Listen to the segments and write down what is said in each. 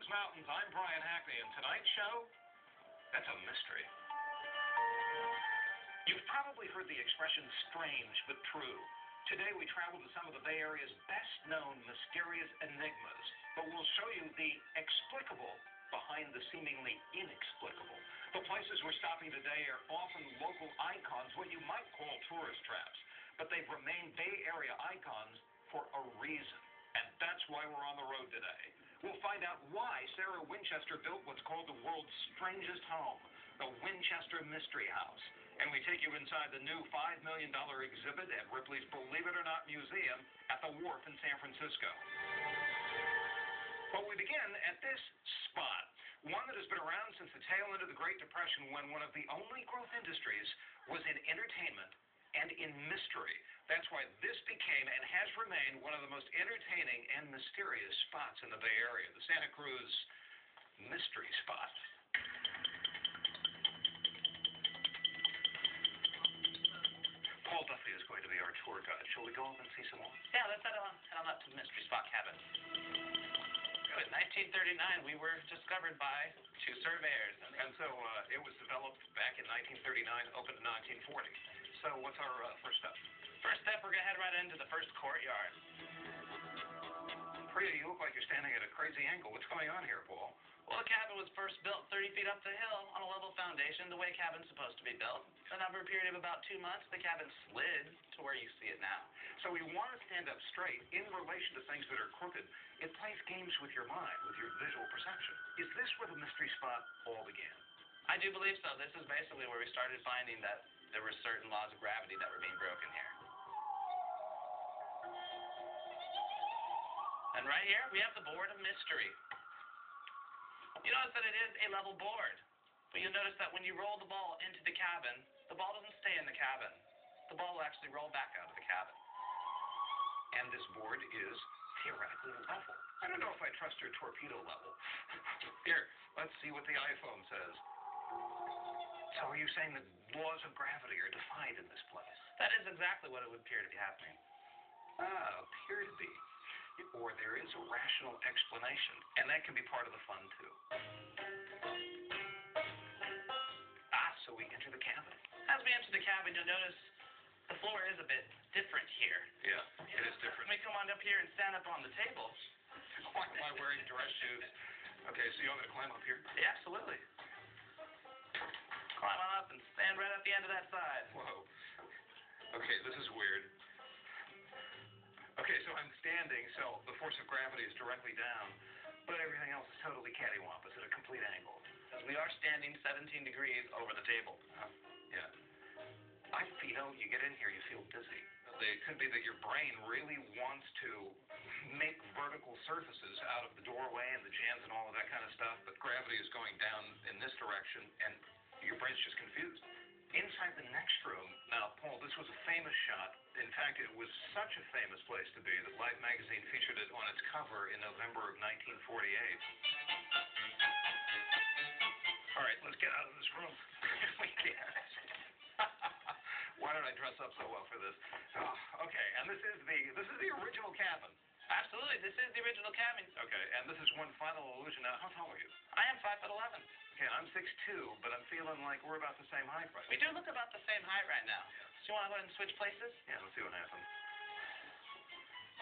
Mountains. I'm Brian Hackney, and tonight's show, that's a mystery. You've probably heard the expression strange but true. Today we travel to some of the Bay Area's best-known mysterious enigmas, but we'll show you the explicable behind the seemingly inexplicable. The places we're stopping today are often local icons, what you might call tourist traps, but they've remained Bay Area icons for a reason, and that's why we're on the road today. We'll find out why Sarah Winchester built what's called the world's strangest home, the Winchester Mystery House. And we take you inside the new $5 million exhibit at Ripley's Believe It or Not Museum at the Wharf in San Francisco. But we begin at this spot, one that has been around since the tail end of the Great Depression, when one of the only growth industries was in entertainment and in mystery. That's why this became and has remained one of the most entertaining and mysterious spots in the Bay Area, the Santa Cruz Mystery Spot. Paul Duffy is going to be our tour guide. Shall we go up and see some more? Yeah, let's head on up to the Mystery Spot Cabin. Good. 1939, we were discovered by two surveyors. And so it was developed back in 1939, opened in 1940. So what's our first step? First step, we're going to head right into the first courtyard. Priya, you look like you're standing at a crazy angle. What's going on here, Paul? Well, the cabin was first built 30 feet up the hill on a level foundation, the way cabin's supposed to be built. Then over a period of about 2 months, the cabin slid to where you see it now. So we want to stand up straight in relation to things that are crooked. It plays games with your mind, with your visual perception. Is this where the mystery spot all began? I do believe so. This is basically where we started finding that there were certain laws of gravity that were being broken here. And right here, we have the board of mystery. You notice that it is a level board, but you'll notice that when you roll the ball into the cabin, the ball doesn't stay in the cabin. The ball will actually roll back out of the cabin. And this board is theoretically level. I don't know if I trust your torpedo level. Here, let's see what the iPhone says. So are you saying that laws of gravity are defied in this place? That is exactly what it would appear to be happening. Appear to be. Or there is a rational explanation, and that can be part of the fun, too. So we enter the cabin. As we enter the cabin, you'll notice the floor is a bit different here. Yeah, it is different. Let me come on up here and stand up on the table. Why am I wearing dress shoes? Okay, so you want me to climb up here? Yeah, absolutely. Climb on up and stand right at the end of that side. Whoa. Okay, this is weird. Okay, so I'm standing, so the force of gravity is directly down, but everything else is totally cattywampus at a complete angle. We are standing 17 degrees over the table. Yeah. You know, you get in here, you feel dizzy. It could be that your brain really wants to make vertical surfaces out of the doorway and the jambs and all of that kind of stuff, but gravity is going down in this direction, and your brain's just confused. Inside the next room, now, Paul, this was a famous shot. In fact, it was such a famous place to be that Life magazine featured it on its cover in November of 1948. All right, let's get out of this room. We can't. Why don't I dress up so well for this? Oh, okay, and this is the original cabin. Absolutely, this is the original cabin. Okay, and this is one final illusion. Now, how tall are you? I am 5'11". Okay, I'm 6'2", but I'm feeling like we're about the same height right now. We do look about the same height right now. Yeah. So you want to go ahead and switch places? Yeah, let's see what happens.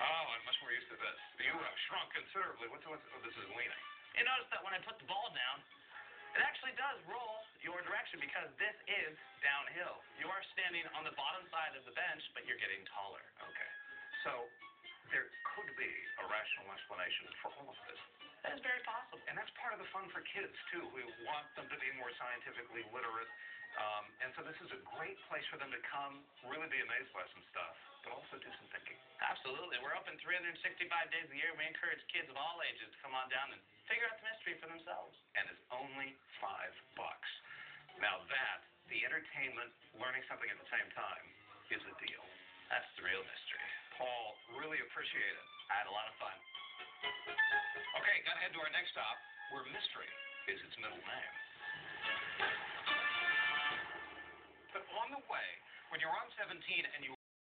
Oh, I'm much more used to this. You have shrunk considerably. Oh, this is leaning. You notice that when I put the ball down, it actually does roll your direction because this is downhill. You are standing on the bottom side of the bench, but you're getting taller. Okay. So there could be a rational explanation for all of this. That is very possible. And that's part of the fun for kids, too. We want them to be more scientifically literate. And so this is a great place for them to come, really be amazed by some stuff, but also do some thinking. Absolutely. We're open 365 days a year. We encourage kids of all ages to come on down and figure out the mystery for themselves. And it's only $5. Now that, the entertainment, learning something at the same time, is a deal. That's the real mystery. Paul, really appreciate it. I had a lot of fun. Okay, gotta head to our next stop, where mystery is its middle name. But on the way, when you're on 17 and you